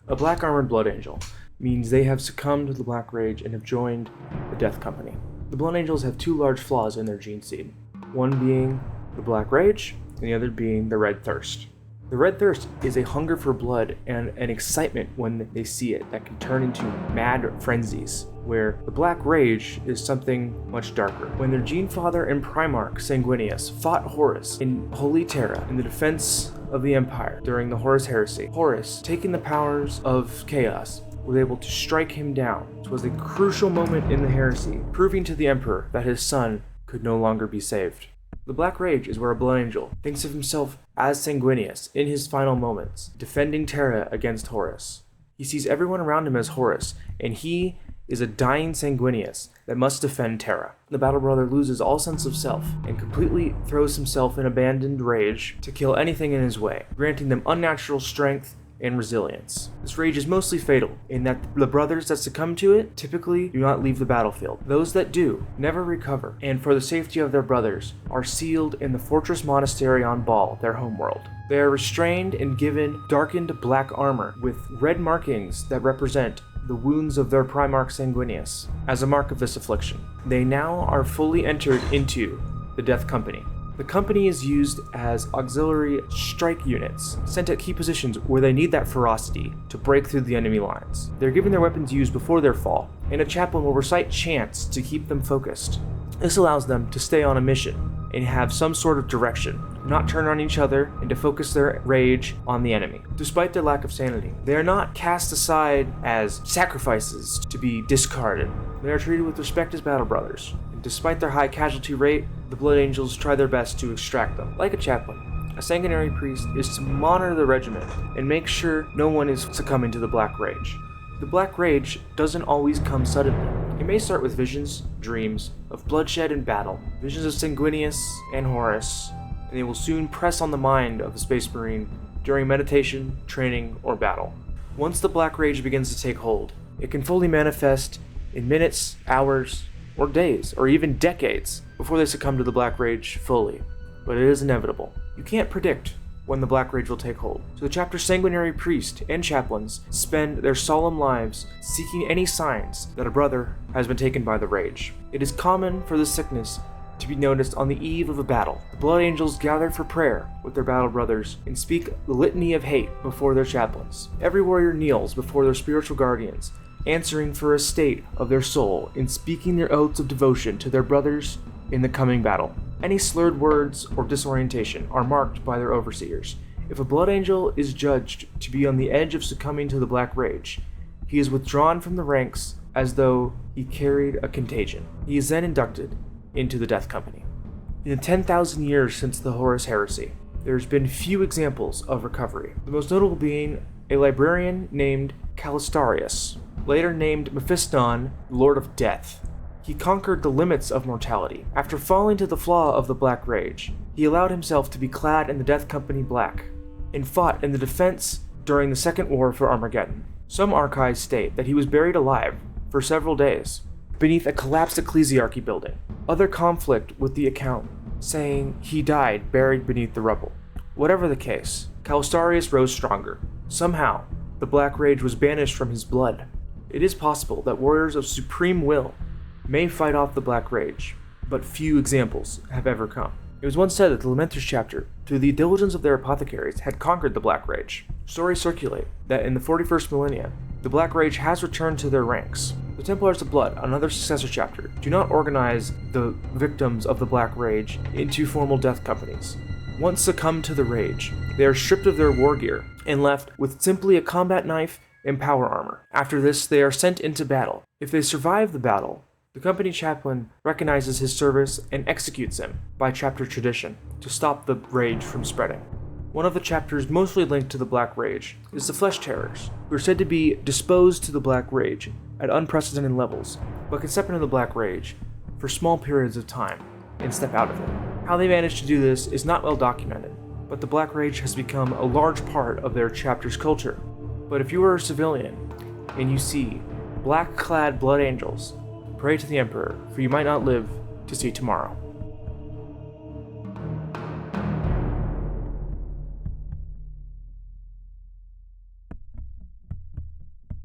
A black armored blood angel means they have succumbed to the Black Rage and have joined the Death Company. The Blood Angels have two large flaws in their gene seed, one being the Black Rage and the other being the Red Thirst. The Red Thirst is a hunger for blood and an excitement when they see it that can turn into mad frenzies, where the Black Rage is something much darker. When their gene father and Primarch Sanguinius fought Horus in Holy Terra in the defense of the Empire during the Horus Heresy, Horus, taking the powers of chaos, was able to strike him down. It was a crucial moment in the heresy, proving to the Emperor that his son could no longer be saved. The Black Rage is where a Blood Angel thinks of himself as Sanguinius in his final moments, defending Terra against Horus. He sees everyone around him as Horus, and he is a dying Sanguinius that must defend Terra. The Battle Brother loses all sense of self and completely throws himself in abandoned rage to kill anything in his way, granting them unnatural strength and resilience. This rage is mostly fatal, in that the brothers that succumb to it typically do not leave the battlefield. Those that do never recover, and for the safety of their brothers, are sealed in the Fortress Monastery on Baal, their homeworld. They are restrained and given darkened black armor with red markings that represent the wounds of their Primarch Sanguinius as a mark of this affliction. They now are fully entered into the Death Company. The company is used as auxiliary strike units, sent at key positions where they need that ferocity to break through the enemy lines. They're given their weapons used before their fall, and a chaplain will recite chants to keep them focused. This allows them to stay on a mission and have some sort of direction, not turn on each other, and to focus their rage on the enemy. Despite their lack of sanity, they are not cast aside as sacrifices to be discarded. They are treated with respect as battle brothers. Despite their high casualty rate, the Blood Angels try their best to extract them. Like a chaplain, a sanguinary priest is to monitor the regiment and make sure no one is succumbing to the Black Rage. The Black Rage doesn't always come suddenly. It may start with visions, dreams, of bloodshed and battle, visions of Sanguinius and Horus, and they will soon press on the mind of the Space Marine during meditation, training, or battle. Once the Black Rage begins to take hold, it can fully manifest in minutes, hours, or days, or even decades before they succumb to the Black Rage fully. But it is inevitable. You can't predict when the Black Rage will take hold. So the chapter's sanguinary priest and chaplains spend their solemn lives seeking any signs that a brother has been taken by the Rage. It is common for this sickness to be noticed on the eve of a battle. The Blood Angels gather for prayer with their battle brothers and speak the litany of hate before their chaplains. Every warrior kneels before their spiritual guardians, answering for a state of their soul and speaking their oaths of devotion to their brothers in the coming battle. Any slurred words or disorientation are marked by their overseers. If a Blood Angel is judged to be on the edge of succumbing to the Black Rage, he is withdrawn from the ranks as though he carried a contagion. He is then inducted into the Death Company. In the 10,000 years since the Horus Heresy, there has been few examples of recovery, the most notable being a librarian named Calistarius, later named Mephiston, Lord of Death. He conquered the limits of mortality. After falling to the flaw of the Black Rage, he allowed himself to be clad in the Death Company black, and fought in the defense during the Second War for Armageddon. Some archives state that he was buried alive for several days beneath a collapsed ecclesiarchy building. Other conflict with the account, saying he died buried beneath the rubble. Whatever the case, Calistarius rose stronger. Somehow, the Black Rage was banished from his blood. It is possible that warriors of supreme will may fight off the Black Rage, but few examples have ever come. It was once said that the Lamenter's chapter, through the diligence of their apothecaries, had conquered the Black Rage. Stories circulate that in the 41st millennia, the Black Rage has returned to their ranks. The Templars of Blood, another successor chapter, do not organize the victims of the Black Rage into formal death companies. Once succumbed to the Rage, they are stripped of their war gear and left with simply a combat knife and power armor. After this, they are sent into battle. If they survive the battle, the company chaplain recognizes his service and executes him by chapter tradition to stop the Rage from spreading. One of the chapters mostly linked to the Black Rage is the Flesh Terrors, who are said to be disposed to the Black Rage at unprecedented levels, but can step into the Black Rage for small periods of time and step out of it. How they manage to do this is not well documented, but the Black Rage has become a large part of their chapter's culture. But if you are a civilian and you see black-clad Blood Angels, pray to the Emperor, for you might not live to see tomorrow.